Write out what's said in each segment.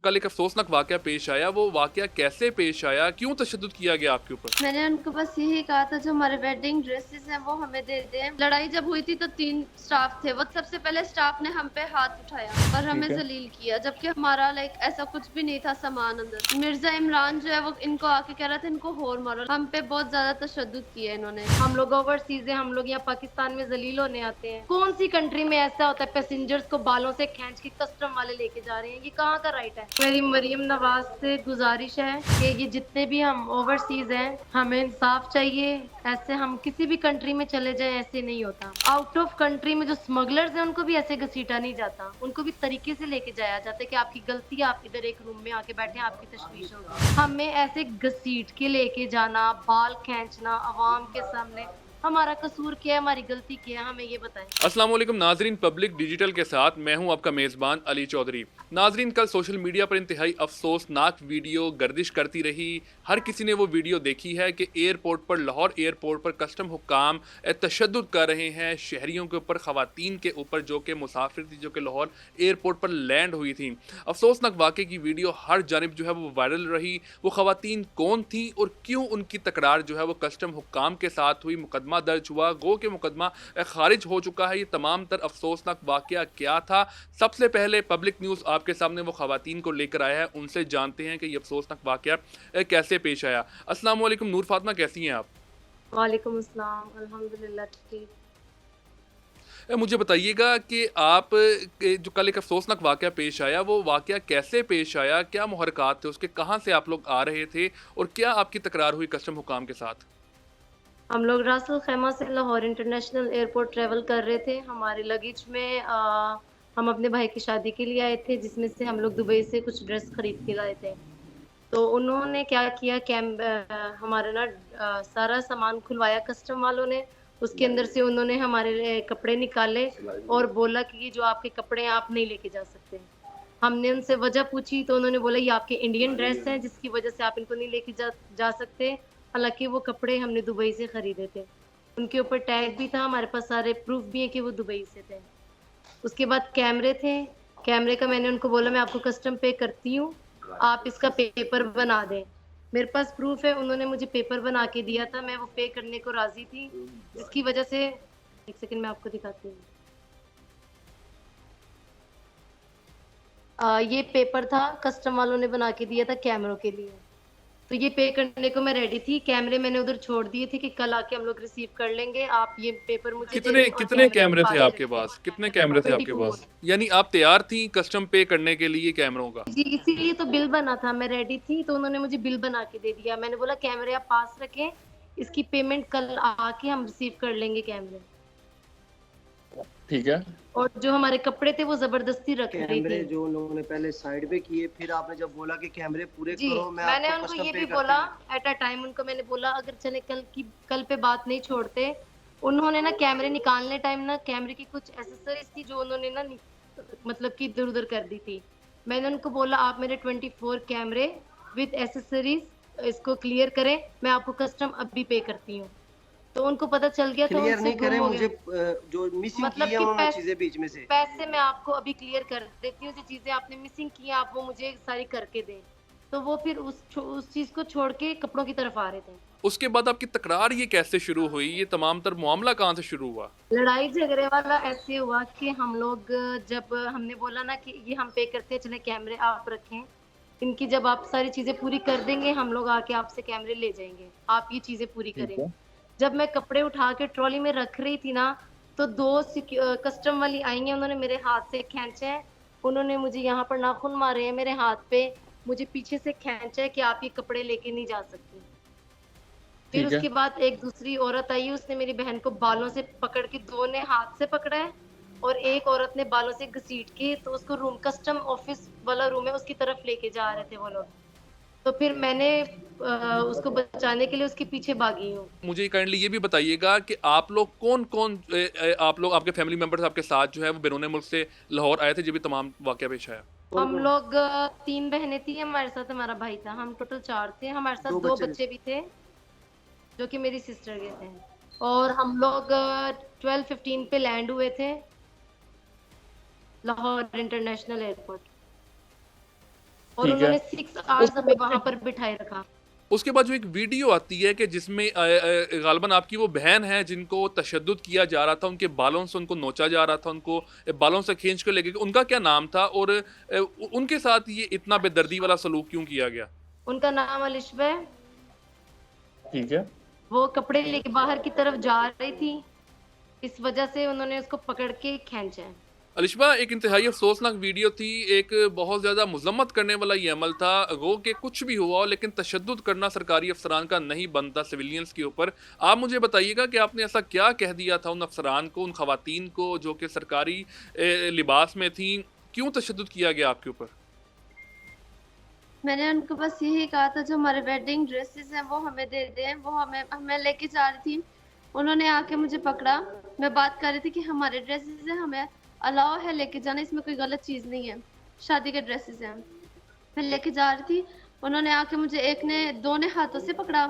कल एक अफसोसनाक वाक़या पेश आया, वो वाक़या कैसे पेश आया? क्यों तशद्दुद किया गया आपके ऊपर? मैंने उनको बस यही कहा था जो हमारे वेडिंग ड्रेसेस हैं वो हमें दे दें। लड़ाई जब हुई थी तो 3 स्टाफ थे, वो सबसे पहले स्टाफ ने हम पे हाथ उठाया और हमें ठीक है। ज़लील किया, जबकि हमारा ऐसा कुछ भी नहीं था सामान अंदर। मिर्ज़ा इमरान जो है वो इनको आके कह रहा था इनको होर मारो। हम पे बहुत ज़्यादा तशद्दुद किया इन्होंने। हम लोग ओवरसीज़ हैं, हम लोग यहाँ पाकिस्तान में ज़लील होने आते हैं। कौन सी कंट्री में ऐसा होता है पैसेंजर्स को बालों से खींच के कस्टम वाले लेके जा रहे हैं? ये कहाँ का राइट है? मेरी मरियम नवाज से गुजारिश है कि ये जितने भी हम ओवरसीज़ हैं, हमें इंसाफ चाहिए। ऐसे हम किसी भी कंट्री में चले जाएं, ऐसे नहीं होता। आउट ऑफ कंट्री में जो स्मगलर्स हैं उनको भी ऐसे घसीटा नहीं जाता, उनको भी तरीके से लेके जाया जाता है कि आपकी गलती है, आप इधर एक रूम में आके बैठे, आपकी तशवीश होगी। हमें ऐसे घसीट के लेके जाना, बाल खींचना अवाम के सामने, हमारा कसूर क्या है, हमारी गलती क्या है, हमें ये बताएं। अस्सलाम वालेकुम नाजरीन, पब्लिक डिजिटल के साथ मैं हूं आपका मेज़बान अली चौधरी। नाजरीन, कल सोशल मीडिया पर इंतहाई अफसोसनाक वीडियो गर्दिश करती रही। हर किसी ने वो वीडियो देखी है कि एयरपोर्ट पर, लाहौर एयरपोर्ट पर कस्टम हुक्काम तशद्दुद कर रहे हैं शहरियों के ऊपर, ख़वातीन के ऊपर जो कि मुसाफिर थी, जो कि लाहौर एयरपोर्ट पर लैंड हुई थी। अफसोसनाक वाक़े की वीडियो हर जानिब जो है वो वायरल रही। वो ख़वातीन कौन थी और क्यों उनकी तकरार जो है वो कस्टम हुक्काम के साथ हुई? मुकदमा दर्ज हुआ, गो के मुकदमा खारिज हो चुका है। ये तमाम तर अफसोसनाक वाक़या क्या था? सबसे पहले पब्लिक न्यूज़ आपके सामने वो ख़वातीन को लेकर आया है, उनसे जानते हैं कि ये अफसोसनाक वाक़या कैसे पेश आया। अस्सलाम वालेकुम नूर फ़ातिमा, कैसी हैं आप? वालेकुम अस्सलाम, अल्हम्दुलिल्लाह ठीक। मुझे बताइएगा कि आप के जो कल एक अफसोसनाक वाक़या पेश आया, वो वाक़या कैसे पेश आया? क्या मुहरक़ात थे उसके? कहाँ से आप लोग आ रहे थे और क्या आपकी तकरार हुई कस्टम हुकाम के साथ? हम लोग रास अल खैमा से लाहौर इंटरनेशनल एयरपोर्ट ट्रैवल कर रहे थे। हमारे लगेज में हम अपने भाई की शादी के लिए आए थे, जिसमें से हम लोग दुबई से कुछ ड्रेस खरीद के लाए थे। तो उन्होंने क्या किया, हमारा सारा सामान खुलवाया कस्टम वालों ने। उसके अंदर से उन्होंने हमारे कपड़े निकाले और बोला कि ये जो आपके कपड़े हैं आप नहीं लेके जा सकते। हमने उनसे वजह पूछी तो उन्होंने बोला ये आपके इंडियन ड्रेस हैं, जिसकी वजह से आप इनको नहीं लेके जा सकते। हालाँकि वो कपड़े हमने दुबई से खरीदे थे। उनके ऊपर टैग भी था, हमारे पास सारे प्रूफ भी हैं कि वो दुबई से थे। उसके बाद कैमरे थे, कैमरे का मैंने उनको बोला मैं आपको कस्टम पे करती हूँ, आप इसका पेपर बना दें। मेरे पास प्रूफ है, उन्होंने मुझे पेपर बना के दिया था, मैं वो पे करने को राज़ी थी, जिसकी वजह से 1 सेकंड मैं आपको दिखाती हूँ। ये पेपर था, कस्टम वालों ने बना के दिया था कैमरों के लिए। तो ये पे करने को मैं रेडी थी, कैमरे मैंने उधर छोड़ दिए थे कि कल आके हम लोग रिसीव कर लेंगे, आप ये पेपर मुझे दे कितने दें और कितने कैमरे कैमरे पास थे ही आपके रखें। पास? कितने कैमरे थे आपके 24। पास? यानी आप तैयार थी कस्टम पे करने के लिए कैमरों का? जी, इसीलिए तो बिल बना था, मैं रेडी थी तो उन्होंने मुझे बिल बना के दे दिया। मैंने बोला कैमरे आप पास रखें, इसकी पेमेंट कल आके हम रिसीव कर लेंगे कैमरे। ठीक है। और जो हमारे कपड़े थे वो ज़बरदस्ती रख रही कैमरे थी। जो उन लोगों ने पहले साइड पे किए, फिर आपने जब बोला कि कैमरे पूरे जी, करो, मैं मैंने आपको उनको कस्टम ये पे भी करती बोला हूँ। एट अ टाइम, उनको मैंने बोला अगर चले कल पे बात नहीं छोड़ते। उन्होंने ना कैमरे निकालने टाइम ना कैमरे की कुछ एक्सेसरीज़ थी जो उन्होंने ना मतलब कि इधर-उधर कर दी थी। मैंने उनको बोला आप मेरे 24 कैमरे विद एक्सेसरीज़ इसको क्लियर करें, मैं आपको कस्टम अभी पे करती हूँ। तो उनको पता चल गया तो क्लियर उनसे नहीं गुम करे हो मुझे, गया। जो मिसिंग की मतलब है कि उन्होंने चीजें बीच में से। पैसे मैं आपको अभी क्लियर कर देती हूँ, जो चीज़ें आपने मिसिंग की हैं आप वो मुझे सारी करके दें। तो वो फिर उस चीज़ को छोड़ के कपड़ों की तरफ आ रहे थे। उसके बाद आपकी तकरार ये कैसे शुरू हुई? ये तमाम तर मामला कहाँ से शुरू हुआ? लड़ाई झगड़े वाला ऐसे हुआ कि हम लोग जब हमने बोला ना कि ये हम पे करते हैं, चलें कैमरे आप रखें। इनकी जब आप सारी चीज़ें पूरी कर देंगे, हम लोग आके आपसे कैमरे ले जाएँगे। आप ये चीज़ें पूरी ठीक करें। है। जब मैं कपड़े उठा के ट्रॉली में रख रही थी ना, तो 2 कस्टम वाली आई हैं, उन्होंने मेरे हाथ से खींचा है। उन्होंने मुझे यहाँ पर नाखून मारे हैं मेरे हाथ पे, मुझे पीछे से खींचा है कि आप ये कपड़े लेके नहीं जा सकती। फिर ठीक है। उसके बाद एक दूसरी औरत आई, उसने मेरी बहन को बालों से पकड़ के 2 ने हाथ से पकड़ा है और एक औरत ने बालों से घसीट के तो उसको कस्टम ऑफिस वाला रूम है, उसकी तरफ लेके जा रहे थे वो लोग। तो फिर मैंने उसको बचाने के लिए उसके पीछे भागी हूँ। मुझे काइंडली ये भी बताइएगा कि आप लोग कौन-कौन आप लोग, आपके फैमिली मेंबर्स आपके साथ जो है वो बैरून मुल्क से लाहौर आए थे जब ये तमाम वाक़या पेश आया? हम लोग 3 बहनें थी, हमारे साथ हमारा भाई था, हम टोटल 4 थे, हमारे साथ 2 2 बच्चे थे। बच्चे भी थे, जो कि मेरी सिस्टर के थे। और हम लोग 12:15 पे लैंड हुए थे, लाहौर इंटरनेशनल एयरपोर्ट। और ठीक है। उन्होंने 6 आवर्स हमें वहां पर बिठाए रखा। उसके बाद जो एक वीडियो आती है कि जिसमें गालिबन आपकी वो बहन है जिनको तशद्दुद किया जा रहा था, उनके बालों से उनको नोचा जा रहा था, उनको बालों से खींच कर लेके, उनका क्या नाम था और उनके साथ ये इतना बेदर्दी वाला सलूक क्यों किया गया? उनका नाम अलिशबा है। ठीक है। वो कपड़े लेके बाहर की तरफ जा रही थी, इस वजह से उन्होंने उसको पकड़ के खींचा है। अलिशबा, एक इंतहाई अफसोसनाक वीडियो थी, एक बहुत ज़्यादा मुज़म्मत करने वाला ये अमल था। गो कि कुछ भी हुआ हो लेकिन तशद्दुद करना सरकारी अफसरान का नहीं बनता सिविलियंस के ऊपर। आप मुझे बताइएगा कि आपने ऐसा क्या कह दिया था उन अफसरान को, उन खवातीन को जो कि सरकारी लिबास में थी, क्यों तशद्दुद किया गया आपके ऊपर? मैंने उनको बस यही कहा था जो हमारे वेडिंग ड्रेसेस हैं वो हमें दे दें, वो हमें लेके जा रही थी। उन्होंने आके मुझे पकड़ा, मैं बात कर रही थी कि हमारे ड्रेसेस हैं, हमें अलाउ है लेके जाना, इसमें कोई गलत चीज़ नहीं है, शादी के ड्रेसेस हैं। मैं लेके जा रही थी, उन्होंने आके मुझे दो ने हाथों से पकड़ा,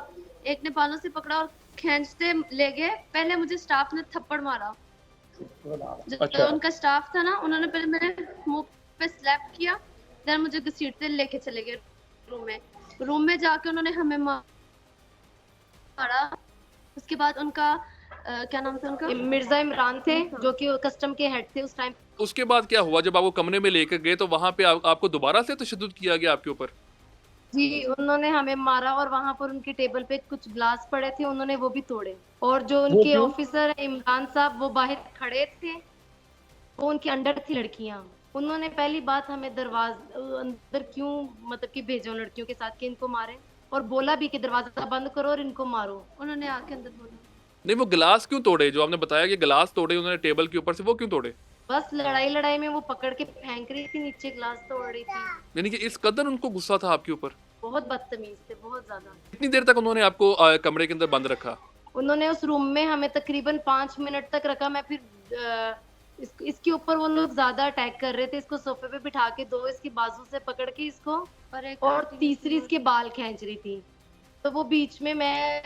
एक ने बालों से पकड़ा और खींचते ले गए। पहले मुझे स्टाफ ने थप्पड़ मारा, जो अच्छा। उनका स्टाफ था ना, उन्होंने पहले मेरे मुंह पे स्लैप किया, देन मुझे घसीटते लेके चले गए रूम में जाके उन्होंने हमें मारा। उसके बाद उनका क्या नाम था उनका, मिर्जा इमरान थे जो कि कस्टम के हेड थे उस टाइम। उसके बाद क्या हुआ जब आपको कमरे में लेकर गए, तो वहाँ पे आपको दोबारा से तशद्दुद किया गया आपके ऊपर? जी, उन्होंने हमें मारा और वहां पर उनकी टेबल पे कुछ ग्लास पड़े थे, उन्होंने वो भी तोड़े। और जो उनके क्यों? ऑफिसर है इमरान साहब, वो बाहर खड़े थे, वो उनके अंडर थी लड़कियां। उन्होंने पहली बात हमें अंदर क्यों मतलब कि भेजो लड़कियों के साथ कि इनको मारे, और बोला भी कि दरवाजा बंद करो और इनको मारो। उन्होंने आके अंदर बोला। नहीं, वो गिलास क्यों तोड़े? जो आपने बताया कि गिलास तोड़े उन्होंने टेबल के ऊपर से, वो क्यों तोड़े? बस लड़ाई में वो पकड़ के फेंक रही थी नीचे, ग्लास तोड़ रही थी। यानी कि इस कदर उनको गुस्सा था आपके ऊपर? बहुत बदतमीज थे, बहुत ज्यादा। कितनी देर तक उन्होंने आपको कमरे के अंदर बंद रखा? उन्होंने उस रूम में हमें तकरीबन 5 मिनट तक रखा। मैं फिर इसके ऊपर वो लोग ज्यादा अटैक कर रहे थे, इसको सोफे पे बिठा के दो इसकी बाजू से पकड़ के इसको, और तीसरी इसके बाल खींच रही थी। तो वो बीच में मैं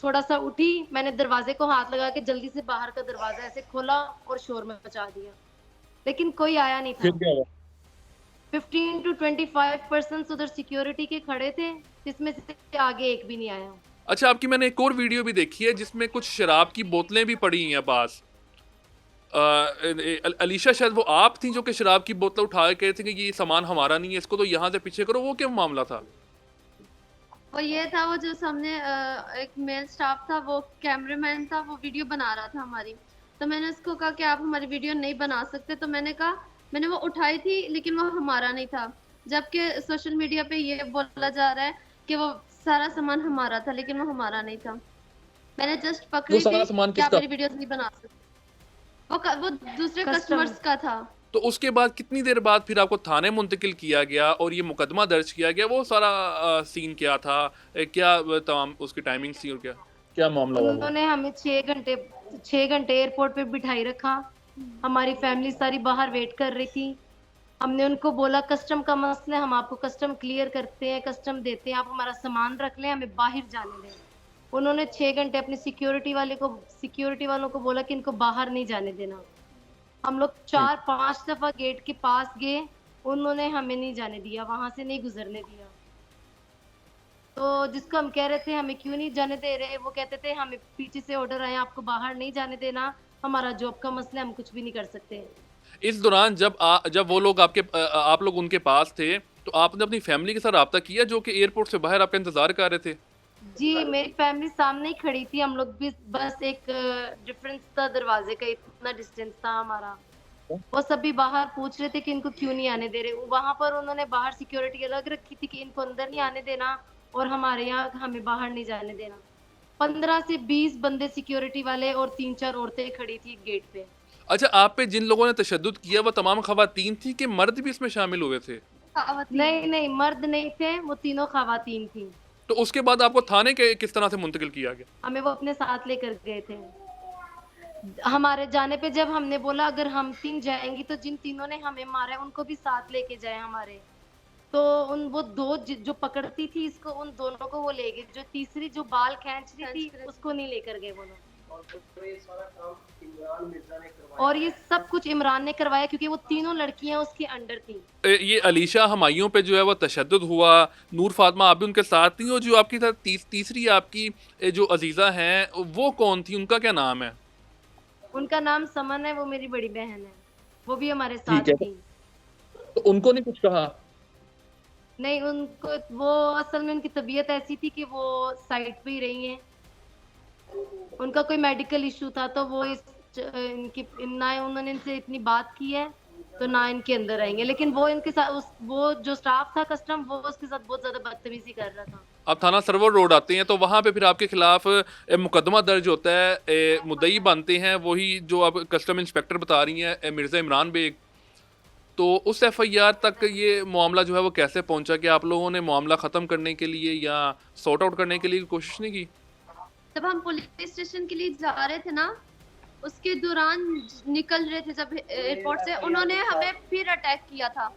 थोड़ा सा उठी, मैंने दरवाजे को हाथ लगा के जल्दी से बाहर का दरवाजा ऐसे खोला और शोर में मचा दिया, लेकिन कोई आया नहीं फिर था। क्या हुआ? 15 to 25% उधर सिक्योरिटी के खड़े थे, जिसमें से आगे एक भी नहीं आया। अच्छा, आपकी मैंने एक और वीडियो भी देखी है जिसमें कुछ शराब की बोतलें भी पड़ी हैं पास। अलीशा, शायद वो आप थी जो कि शराब की बोतल उठा के कह रहे थे कि ये सामान हमारा नहीं है, इसको तो यहाँ से पीछे करो। वो क्या मामला था? वो ये था, वो जो सामने एक मेल स्टाफ था, वो कैमरामैन था, वो वीडियो बना रहा था हमारी। तो मैंने उसको कहा कि आप हमारी वीडियो नहीं बना सकते, तो मैंने वो उठाई थी लेकिन वो हमारा नहीं था, जबकि सोशल मीडिया पे ये बोला जा रहा है कि वो सारा सामान हमारा था, लेकिन वो हमारा नहीं था। मैंने जस्ट पकड़ी वो सारा थी सामान कि आप किसका? मेरी वीडियोस नहीं बना सकते। वो दूसरे Customer। कस्टमर्स का था। तो उसके बाद कितनी देर बाद फिर आपको थाने मुंतकिल किया गया और ये मुकदमा दर्ज किया गया? वो सारा सीन क्या था, क्या तमाम उसकी टाइमिंग थी और क्या मामला हुआ? उन्होंने हमें 6 घंटे एयरपोर्ट पे बिठाई रखा। हमारी फैमिली सारी बाहर वेट कर रही थी। हमने उनको बोला कस्टम का मसला है, हम आपको कस्टम क्लियर करते हैं, कस्टम देते हैं, आप हमारा सामान रख लें, हमें बाहर जाने दें। उन्होंने 6 घंटे अपने सिक्योरिटी वालों को बोला कि इनको बाहर नहीं जाने देना। हम लोग 4-5 दफा गेट के पास गए, उन्होंने हमें नहीं जाने दिया, वहां से नहीं गुजरने दिया। तो जिसको हम कह रहे थे हमें क्यों नहीं जाने दे रहे, वो कहते थे हमें पीछे से ऑर्डर आए आपको बाहर नहीं जाने देना, हमारा जॉब का मसला, हम कुछ भी नहीं कर सकते। इस दौरान जब वो लोग आप लोग उनके पास थे, तो आपने अपनी फैमिली के साथ रब्ता किया जो कि एयरपोर्ट से बाहर आपका इंतजार कर रहे थे? जी, मेरी फैमिली सामने ही खड़ी थी, हम लोग भी बस एक डिफरेंस था, दरवाजे का इतना डिस्टेंस था हमारा। वो सब भी बाहर पूछ रहे थे कि इनको क्यों नहीं आने दे रहे। वहां पर उन्होंने बाहर सिक्योरिटी अलग रखी थी कि इनको अंदर नहीं आने देना और हमारे यहाँ हमें बाहर नहीं जाने देना। 15 से 20 बंदे सिक्योरिटी वाले और 3-4 औरतें खड़ी थी गेट पे। अच्छा, आप पे जिन लोगों ने तशद्दुद किया वो तमाम खवातीन थी कि मर्द भी इसमें शामिल हुए थे? नहीं, मर्द नहीं थे, वो तीनों खवातीन थी। तो उसके बाद आपको थाने के किस तरह से मुंतकिल किया गया? हमें वो अपने साथ लेकर गए थे। हमारे जाने पे जब हमने बोला अगर हम 3 जाएंगी तो जिन तीनों ने हमें मारा है उनको भी साथ लेके जाए हमारे, तो वो 2 जो पकड़ती थी इसको, उन दोनों को वो ले गए। जो तीसरी जो बाल खींच रही थी उसको नहीं लेकर गए वो लोग। और तो ये सारा काम इमरान मिर्जा ने करवाया और ये सब कुछ इमरान ने करवाया क्योंकि वो तीनों लड़कियां उसके अंडर थी। ये अलीशा हमायूं पे जो है वो तशद्दुद हुआ, नूर फातिमा आप भी उनके साथ थी, और जो आपकी साथ तीसरी आपकी जो अजीज़ा हैं वो कौन थी, उनका क्या नाम है? उनका नाम समन है, वो मेरी बड़ी बहन है, वो भी हमारे ठीक साथ है। थी। तो उनको नहीं कुछ कहा? नहीं, उनको वो असल में उनकी तबीयत ऐसी थी कि वो साइड पे ही रही हैं। उनका कोई मेडिकल इशू था तो वो इनकी ना उन्होंने इनसे इतनी बात की है तो ना इनके अंदर आएंगे, लेकिन वो इनके साथ वो जो स्टाफ था कस्टम वो उसके साथ बहुत ज्यादा बदतमीजी कर रहा था। आप थाना सरवर रोड आते हैं तो वहाँ पे फिर आपके खिलाफ मुकदमा दर्ज होता है, मुद्दई बनते हैं वही जो आप कस्टम इंस्पेक्टर बता रही हैं, मिर्ज़ा इमरान बेग। तो उस एफआईआर तक ये मामला जो है वो कैसे पहुंचा कि आप लोगों ने मामला ख़त्म करने के लिए या सॉर्ट आउट करने के लिए कोशिश नहीं की? जब हम पुलिस स्टेशन के लिए जा रहे थे ना, उसके दौरान निकल रहे थे जब एयरपोर्ट से, उन्होंने हमें फिर अटैक किया था।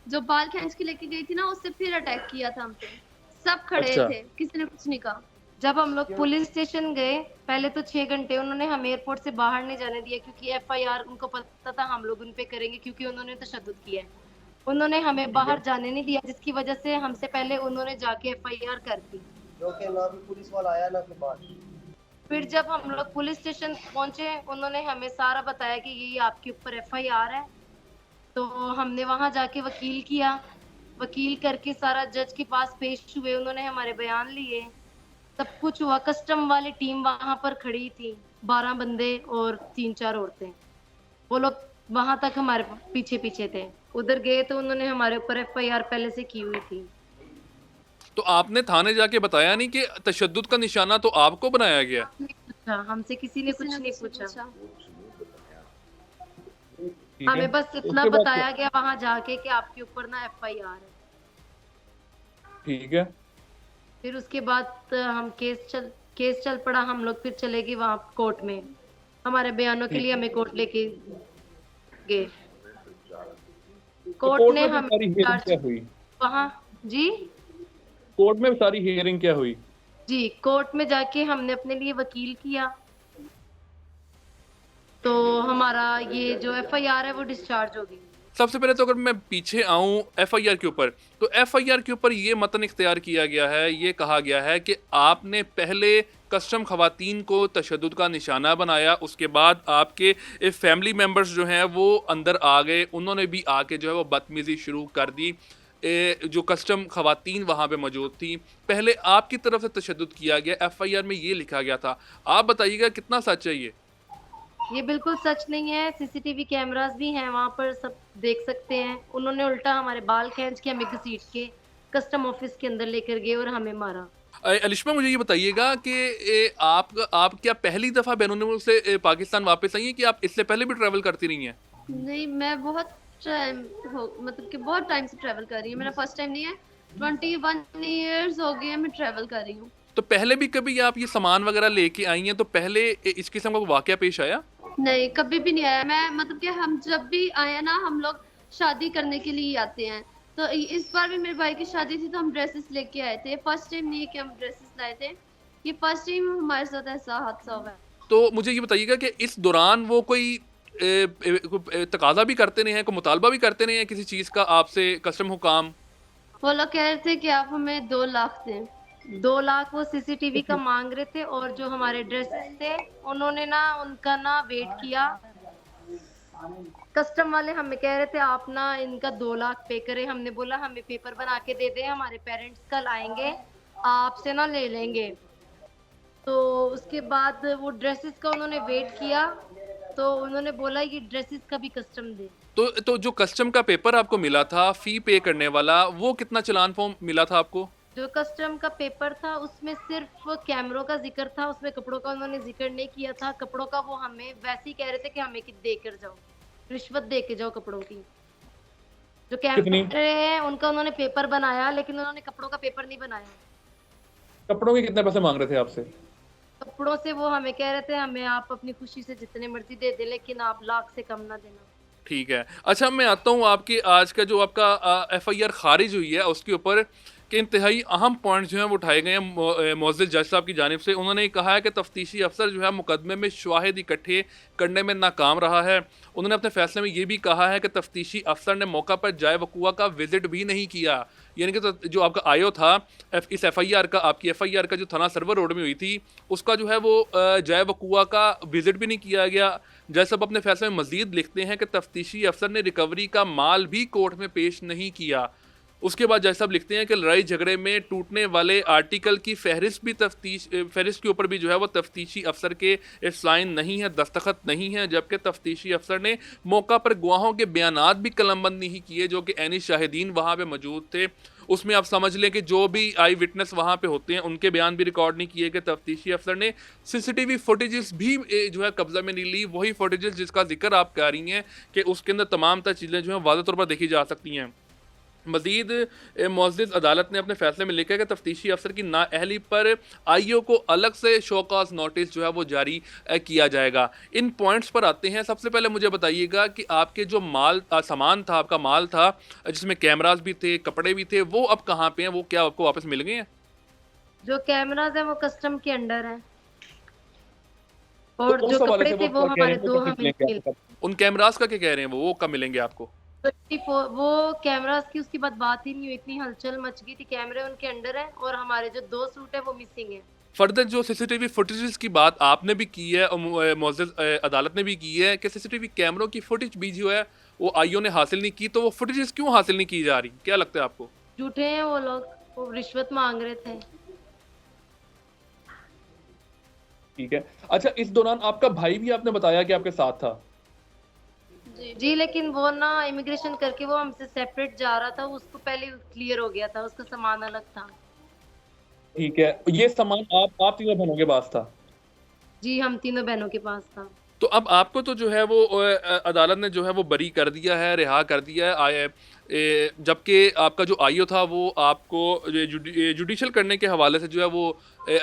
जो बाल खींच के लेके गई थी ना, उससे फिर अटैक किया था हम पे। सब खड़े अच्छा। थे, किसी ने कुछ नहीं कहा। जब हम लोग पुलिस स्टेशन गए पहले तो 6 घंटे उन्होंने हमें एयरपोर्ट से बाहर नहीं जाने दिया क्योंकि एफआईआर उनको पता था हम लोग उन पे करेंगे क्योंकि उन्होंने तशद्दुद किया है। उन्होंने हमें बाहर जाने नहीं दिया जिसकी वजह से हमसे पहले उन्होंने जाके एफआईआर कर दी। जो कि ना भी पुलिस वाला आया ना के बाद। फिर जब हम लोग पुलिस स्टेशन पहुंचे उन्होंने हमें सारा बताया कि ये आपके ऊपर एफआईआर है। तो हमने वहां जाके वकील किया, वकील करके सारा जज के पास पेश हुए, उन्होंने हमारे बयान लिए, सब कुछ हुआ। कस्टम वाली टीम वहां पर खड़ी थी, 12 बंदे और 3-4 औरतें। वो लोग वहां तक हमारे पीछे पीछे थे। उधर गए तो उन्होंने हमारे ऊपर एफआईआर पहले से की हुई थी। तो आपने थाने जाके बताया नहीं कि तशद्दुद का निशाना तो आपको बनाया गया? पूछा हमसे किसी ने कुछ नहीं पूछा, ठीक है। हमें बस इतना उसके बाद बताया गया वहां जाके कि आपके ऊपर ना एफआईआर है। ठीक है। फिर उसके बाद हम केस चल पड़ा, हम लोग फिर चले गए वहां कोर्ट में, हमारे बयानों के लिए हमें कोर्ट लेके गए। तो कोर्ट ने में हमें सारी हियरिंग क्या हुई? वहाँ जी कोर्ट में सारी हियरिंग क्या हुई? जी कोर्ट में जाके हमने अपने लिए वकील किया तो हमारा ये जो एफआईआर है वो डिस्चार्ज हो गई। सबसे पहले तो अगर मैं पीछे आऊं एफआईआर के ऊपर, तो एफआईआर के ऊपर ये मतन इख्तियार किया गया है, ये कहा गया है कि आपने पहले कस्टम खवातीन को तशद्दुद का निशाना बनाया, उसके बाद आपके फैमिली मेम्बर्स जो हैं वो अंदर आ गए, उन्होंने भी आके जो है वो बदतमीज़ी शुरू कर दी। जो कस्टम खवातीन वहाँ पे मौजूद थी, पहले आपकी तरफ से तशद्दुद किया गया, एफआईआर में ये लिखा गया था। आप बताइएगा कितना सच है ये बिल्कुल सच नहीं है, सीसीटीवी कैमरास भी हैं वहाँ पर, सब देख सकते हैं। उन्होंने उल्टा हमारे बाल खींच के हमें घसीट के कस्टम ऑफिस के अंदर लेकर गए और हमें मारा। अलिश्मा मुझे ये बताइएगा कि आप क्या पहली दफ़ा बैरून मुल्क से पाकिस्तान वापस आई हैं कि आप इससे पहले भी ट्रैवल करती रही हैं? नहीं, मैं बहुत टाइम मतलब कि बहुत टाइम से ट्रैवल कर रही हूँ। मेरा फर्स्ट टाइम नहीं है, 21 ईयर्स हो गए हैं मैं ट्रैवल कर रही हूँ। तो पहले भी कभी आप ये सामान वगैरह लेके आई हैं तो पहले इस किस्म का वाकया पेश आया? नहीं, कभी भी नहीं आया। मैं मतलब कि हम जब भी आए ना, हम लोग शादी करने के लिए आते हैं। तो इस बार भी मेरे भाई की शादी थी तो हम ड्रेसेस लेके आए थे। फर्स्ट टाइम नहीं है कि हम ड्रेसेस लाए थे, ये फर्स्ट टाइम हमारे साथ ऐसा हादसा हुआ है। तो मुझे ये बताइएगा कि इस दौरान वो कोई तकाजा भी करते नहीं हैं, कोई मुतालबा भी करते नहीं हैं किसी चीज़ का आपसे कस्टम हुकाम? वो लोग कह रहे थे कि आप हमें 2 लाख दें। 2 लाख वो सीसीटीवी का मांग रहे थे और जो हमारे ड्रेसेस थे उन्होंने ना उनका ना वेट किया। कस्टम वाले हमें कह रहे थे आप ना इनका 2 लाख पे करें। हमने बोला हमें पेपर बना के दे दें, हमारे पेरेंट्स कल आएंगे आपसे ना ले लेंगे। तो उसके बाद वो ड्रेसेस का उन्होंने वेट किया तो उन्होंने बोला ये ड्रेसेस का भी कस्टम दे। तो जो कस्टम का पेपर आपको मिला था फ़ी पे करने वाला, वो कितना चालान फॉर्म मिला था आपको? जो कस्टम का पेपर था उसमें सिर्फ कैमरों का जिक्र था, उसमें कपड़ों का उन्होंने जिक्र नहीं किया था। कपड़ों का वो हमें वैसे ही कह रहे थे कि हमें दे कर जाओ, रिश्वत दे के जाओ कपड़ों की। जो कैमरे हैं उनका उन्होंने पेपर बनाया लेकिन उन्होंने कपड़ों का पेपर नहीं बनाया। कपड़ों के कितने पैसे मांग रहे थे आपसे? कपड़ों से वो हमें कह रहे थे हमें आप अपनी खुशी से जितने मर्जी दे दे लेकिन आप लाख से कम ना देना। ठीक है। अच्छा मैं आता हूँ आपके आज का जो आपका एफआईआर खारिज हुई है उसके ऊपर कि इंतहाई अहम पॉइंट जो हैं वो उठाए गए हैं मोअज़्ज़िज़ जज साहब की जानिब से। उन्होंने कहा है कि तफ्तीशी अफसर जो है मुकदमे में शवाहिद इकट्ठे करने में नाकाम रहा है। उन्होंने अपने फैसले में ये भी कहा है कि तफ्तीशी अफसर ने मौका पर जाए वक़ूआ का विज़िट भी नहीं किया। यानी कि जो आपका आईओ था, इस एफआईआर का, आपकी एफआईआर का जो थाना सर्वर रोड में हुई थी, उसका जो है वो जाए वक़ूआ का विज़िट भी नहीं किया गया। जज साहब अपने फैसले में मज़ीद लिखते हैं कि तफ्तीशी अफसर ने रिकवरी का माल भी कोर्ट में पेश नहीं किया। उसके बाद जज साहब लिखते हैं कि लड़ाई झगड़े में टूटने वाले आर्टिकल की फहरिस्त के ऊपर भी जो है वो तफ्तीशी अफसर के साइन नहीं है, दस्तखत नहीं है, जबकि तफ्तीशी अफसर ने मौका पर गवाहों के बयानात भी कलमबंद नहीं किए जो कि ऐनी शाहिदीन वहाँ पे मौजूद थे। उसमें आप समझ लें कि जो भी आई विटनेस वहाँ पे होते हैं उनके बयान भी रिकॉर्ड नहीं किए गए। तफ्तीशी अफसर ने सीसीटीवी फुटेजेस भी जो है कब्जा में नहीं ली, वही फुटेजेस जिसका जिक्र आप कर रही हैं कि उसके अंदर तमाम तर चीज़ें जो हैं वाज़ेह तौर पर देखी जा सकती हैं। मज़ीद मुअज़्ज़िज़ अदालत ने अपने फैसले में लिखा है कि तफ्तीशी अफसर की नाअहली पर आईओ को अलग से शो कॉज नोटिस जो है वो जारी किया जाएगा। इन पॉइंट्स पर आते हैं। सबसे पहले मुझे बताइएगा कि आपके जो सामान था, आपका माल था जिसमें कैमरास भी थे, कपड़े भी थे, वो अब कहाँ पे हैं? वो क्या आपको वापस मिल गए हैं? जो कैमरास है वो कस्टम के अंडर है, तो और उस जो हवाले कपड़े से थे वो वो क्या कह रहे हमारे हैं, वो दो कब हमें मिलेंगे मिल आपको? उन कैमरास का क्या कह रहे हैं वो कब मिलेंगे आपको? 24 वो कैमरास की उसके बाद बात ही नहीं हुई, इतनी हलचल मच गई थी। कैमरे उनके अंडर है और हमारे जो 2 सूट है वो मिसिंग है। फर्दर जो सीसीटीवी फुटेजेस की बात आपने भी की है और मुअज़्ज़िज़ अदालत ने भी की है कि सीसीटीवी कैमरों की फुटेज भी जो है वो आईओ ने हासिल नहीं की, तो वो फुटेजेस क्यों हासिल नहीं की जा रही? क्या लगता है आपको? झूठे हैं वो लोग, वो रिश्वत मांग रहे थे। ठीक है। अच्छा, इस दौरान आपका भाई भी आपने बताया कि आपके साथ था? जी, लेकिन वो ना इमिग्रेशन करके वो हमसे सेपरेट जा रहा था, उसको पहले क्लियर हो गया था, उसका सामान अलग था। ठीक है। ये सामान आप तीनों बहनों के पास था? जी, हम तीनों बहनों के पास था। तो अब आपको तो जो है वो अदालत ने जो है वो बरी कर दिया है, रिहा कर दिया है, जबकि आपका जो आईओ था वो आपको जुडिशल करने के हवाले से जो है वो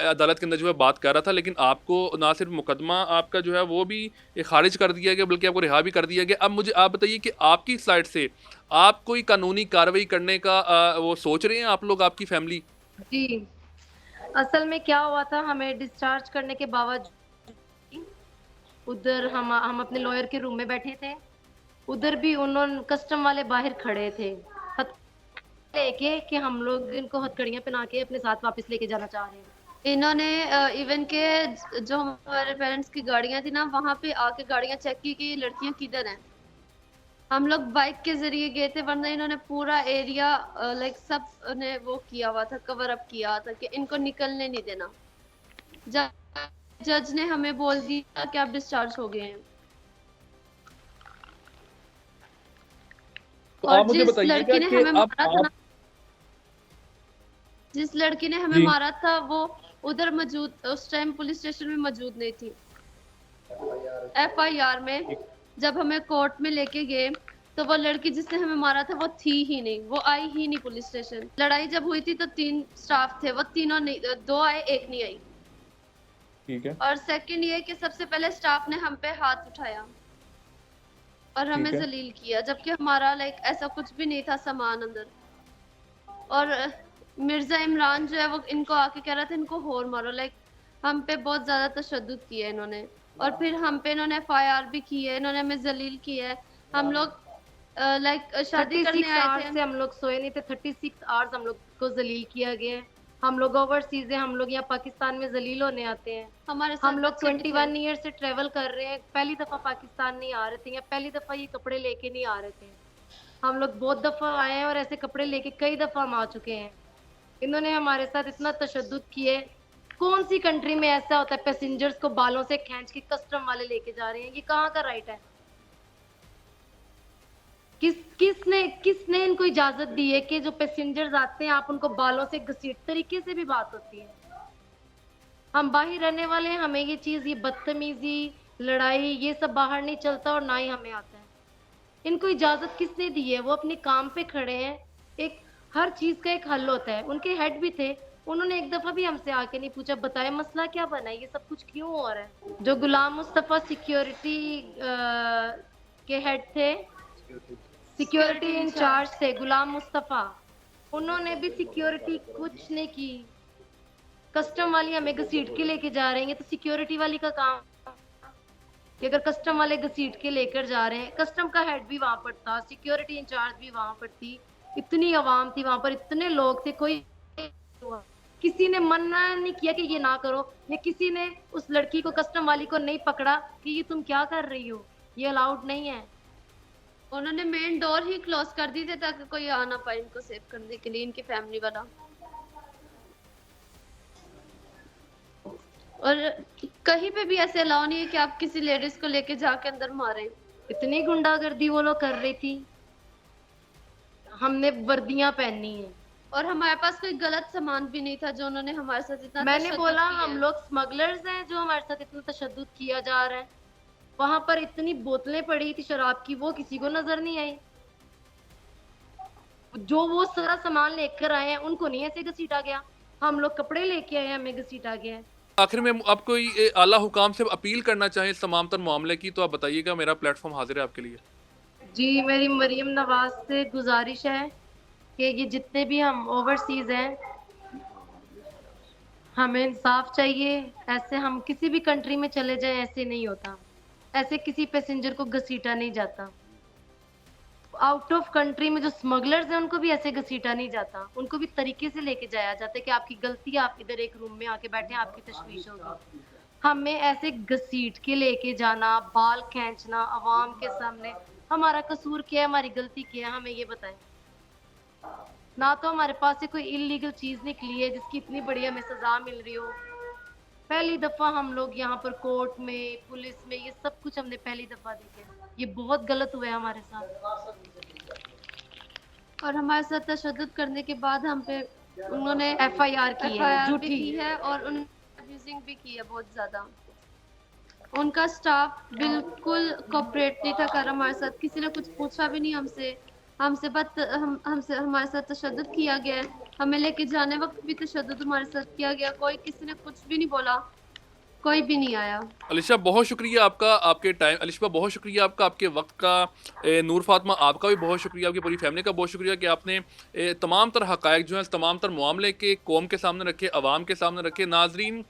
अदालत के अंदर जो है बात कर रहा था, लेकिन आपको ना सिर्फ मुकदमा आपका जो है वो भी खारिज कर दिया गया बल्कि आपको रिहा भी कर दिया गया। अब मुझे आप बताइए कि आपकी साइड से आप कोई कानूनी कार्रवाई करने का वो सोच रहे हैं आप लोग, आपकी फैमिली? जी, असल में क्या हुआ था, हमें डिस्चार्ज करने के बावजूद उधर हम अपने लॉयर के रूम में बैठे थे, उधर भी उन्होंने कस्टम वाले बाहर खड़े थे लेके कि हम लोग इनको हथकड़ियां पहना के अपने साथ वापस लेके जाना चाह रहे हैं। इन्होंने इवन के जो हमारे पेरेंट्स की गाड़ियां थी ना, वहां पे आके गाड़ियां चेक की कि ये लड़कियां किधर हैं। हम लोग बाइक के जरिए गए थे, वरना इन्होंने पूरा एरिया लाइक सब ने वो किया हुआ था, कवर अप किया हुआ था कि इनको निकलने नहीं देना। जज ने हमें बोल दिया कि आप डिस्चार्ज हो गए हैं। तो और आप मुझे जिस बताइएगा लड़की ने कि हमें अब मारा था ना, आप जिस लड़की ने हमें जी मारा था वो उधर मौजूद, उस टाइम पुलिस स्टेशन में मौजूद नहीं थी। एफआईआर में जब हमें कोर्ट में लेके गए तो वो लड़की जिसने हमें मारा था वो थी ही नहीं, वो आई ही नहीं पुलिस स्टेशन। लड़ाई जब हुई थी तो 3 स्टाफ थे, वो तीनों नहीं, 2 आए, 1 नहीं आई। ठीक है, और सेकंड ये कि सबसे पहले स्टाफ ने हम पे हाथ उठाया और हमें ठीक है, जलील किया, जबकि हमारा लाइक ऐसा कुछ भी नहीं था सामान अंदर। और मिर्जा इमरान जो है वो इनको आके कह रहा था इनको होर मारो, लाइक हम पे बहुत ज्यादा तशद्दुद किया इन्होंने। और फिर हम पे इन्होंने एफआईआर भी की है, इन्होंने हमें जलील किया है। हम लोग लाइक शादी करने 36 आए आवर्स थे। से हम लोग सोए नहीं थे, 36 आवर्स हम लोग को जलील किया गया है। हम लोग ओवरसीज हैं, हम लोग यहाँ पाकिस्तान में जलील होने आते हैं। हमारे साथ हम लोग बच्चे भी थे। 21 ईयर से ट्रेवल कर रहे हैं, पहली दफा पाकिस्तान नहीं आ रहे थे, या पहली दफा ये कपड़े लेके नहीं आ रहे थे। हम लोग बहुत दफा आए हैं और ऐसे कपड़े लेके कई दफा हम आ चुके हैं। इन्होंने हमारे साथ इतना तशद्दुद किए। कौन सी कंट्री में ऐसा होता है पैसेंजर्स को बालों से खींच के कस्टम वाले लेके जा रहे हैं? ये कहाँ का राइट है? किसने इनको इजाजत दी है कि जो पैसेंजर्स आते हैं आप उनको बालों से घसीट, तरीके से भी बात होती है। हम बाहर रहने वाले हैं, हमें ये चीज, ये बदतमीजी, लड़ाई, ये सब बाहर नहीं चलता और ना ही हमें आता है। इनको इजाजत किसने दी है? वो अपने काम पे खड़े हैं, एक हर चीज का एक हल होता है। उनके हेड भी थे, उन्होंने एक दफा भी हमसे आके नहीं पूछा बताया मसला क्या बना है, ये सब कुछ क्यों हो रहा है। जो गुलाम मुस्तफा सिक्योरिटी के हेड थे, सिक्योरिटी इंचार्ज थे गुलाम मुस्तफा, उन्होंने भी सिक्योरिटी कुछ नहीं की। कस्टम वाली हमें घसीट के लेके जा रही है, तो सिक्योरिटी वाली का काम कि अगर कस्टम वाले घसीट के लेकर जा रहे हैं, कस्टम का हेड भी वहां पर था, सिक्योरिटी इंचार्ज भी वहां पर थी, इतनी आवाम थी वहां पर, इतने लोग थे, कोई किसी ने मना नहीं किया कि ये ना करो, या किसी ने उस लड़की को, कस्टम वाली को नहीं पकड़ा कि ये तुम क्या कर रही हो, ये अलाउड नहीं है। उन्होंने मेन डोर ही क्लोज कर दी थी ताकि कोई आ ना पाए इनको सेव करने के लिए, इनकी फैमिली वाला। और कहीं पे भी ऐसे अलाउ नहीं है कि आप किसी लेडीज को लेके जाके अंदर मारें। इतनी गुंडागर्दी वो लोग कर रही थी। हमने वर्दियां पहनी है। और हमारे पास कोई गलत सामान भी नहीं था जो उन्होंने हमारे साथ इतना मैंने तशद्दुद बोला किया हम है। लोग स्मगलर्स हैं जो हमारे साथ इतना तशद्दुद किया जा रहा है। वहां पर इतनी बोतलें पड़ी थी शराब की, वो किसी को नजर नहीं आई। जो वो सारा सामान लेकर आए हैं उनको नहीं ऐसे घसीटा गया। हम लोग कपड़े लेके आए हैं, हमें घसीटा गया है। आखिर में आप कोई आला हुकाम से अपील करना चाहें इस तमाम तर मामले की, तो आप बताइएगा, मेरा प्लेटफॉर्म हाजिर है आपके लिए। जी, मेरी मरियम नवाज से गुजारिश है कि ये जितने भी हम ओवरसीज हैं, हमें इंसाफ चाहिए। ऐसे हम किसी भी कंट्री में चले जाएं, ऐसे नहीं होता। ऐसे किसी पैसेंजर को घसीटा नहीं जाता। आउट ऑफ कंट्री में जो स्मगलर्स हैं उनको भी ऐसे घसीटा नहीं जाता। उनको भी तरीके से लेके जाया जाता है कि आपकी गलती है, आप इधर एक रूम में आके बैठे, आपकी तशवीश होगी। हमें ऐसे घसीट के लेके जाना, बाल खींचना अवाम के सामने, हमारा कसूर क्या है, हमारी गलती क्या है, हमें ये बताएं। ना तो हमारे पास से कोई इलीगल चीज निकली है जिसकी इतनी बड़ी हमें सजा मिल रही हो। पहली दफा हम लोग यहाँ पर कोर्ट में, पुलिस में, ये सब कुछ हमने पहली दफा देखे। ये बहुत गलत हुआ है हमारे साथ। और हमारे साथ तशद्दुद करने के बाद हम पे उन्होंने FIR की है, FIR भी झूठी। की है और उन अब्यूजिंग भी की है बहुत ज्यादा। उनका स्टाफ बिल्कुल कोऑपरेट नहीं था कर हमारे साथ, किसी ने कुछ पूछा भी नहीं हमसे। हमसे हमारे साथ तशद्दुद किया गया है। हमें लेके जाने वक्त भी तशद्दुद हमारे साथ किया गया। कोई किसी ने कुछ भी नहीं बोला, कोई भी नहीं आया। अलिशा बहुत शुक्रिया आपका, आपके टाइम, अलिशा बहुत शुक्रिया आपका, आपके वक्त का। नूर फातिमा आपका भी बहुत शुक्रिया, आपकी पूरी फैमिली का बहुत शुक्रिया कि आपने तमाम तर हक़ाइक़ जो हैं, तमाम तर मामले के कौम के सामने रखे, अवाम के सामने रखे। नाजरीन,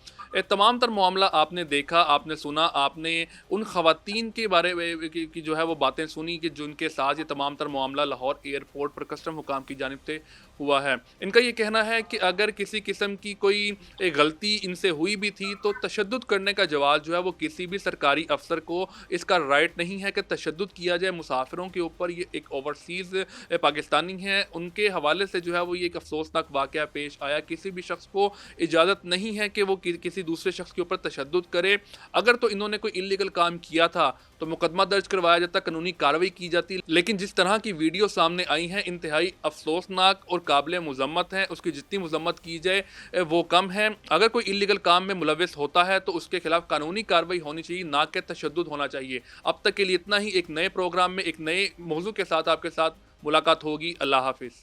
तमाम तर मामला आपने देखा, आपने सुना, आपने उन ख़वातीन के बारे में की जो है वो बातें सुनी कि जिनके साथ ये तमाम तर मामला लाहौर एयरपोर्ट पर कस्टम हुकाम की जानिब से हुआ है। इनका ये कहना है कि अगर किसी किस्म की कोई गलती इनसे हुई भी थी तो तशद्दुद करने का जवाब जो है वो किसी भी सरकारी अफसर को इसका राइट नहीं है कि तशद्दुद किया जाए मुसाफिरों के ऊपर। ये एक ओवरसीज़ पाकिस्तानी हैं, उनके हवाले से जो है वो ये एक अफसोसनाक वाक़या पेश आया। किसी भी शख्स को इजाज़त नहीं है कि वो किसी दूसरे शख्स के ऊपर तशद्दुद करे। अगर तो इन्होंने कोई इलीगल काम किया था तो मुकदमा दर्ज करवाया जाता, कानूनी कार्रवाई की जाती। लेकिन जिस तरह की वीडियो सामने आई हैं, इंतहाई अफसोसनाक और काबिल मुज़म्मत हैं। उसकी जितनी मुज़म्मत की जाए वो कम है। अगर कोई इलीगल काम में मुलविस होता है तो उसके खिलाफ कानूनी कार्रवाई होनी चाहिए, ना कि तशद्दुद होना चाहिए। अब तक के लिए इतना ही। एक नए प्रोग्राम में एक नए मौजू के साथ आपके साथ मुलाकात होगी। अल्लाह हाफिज़।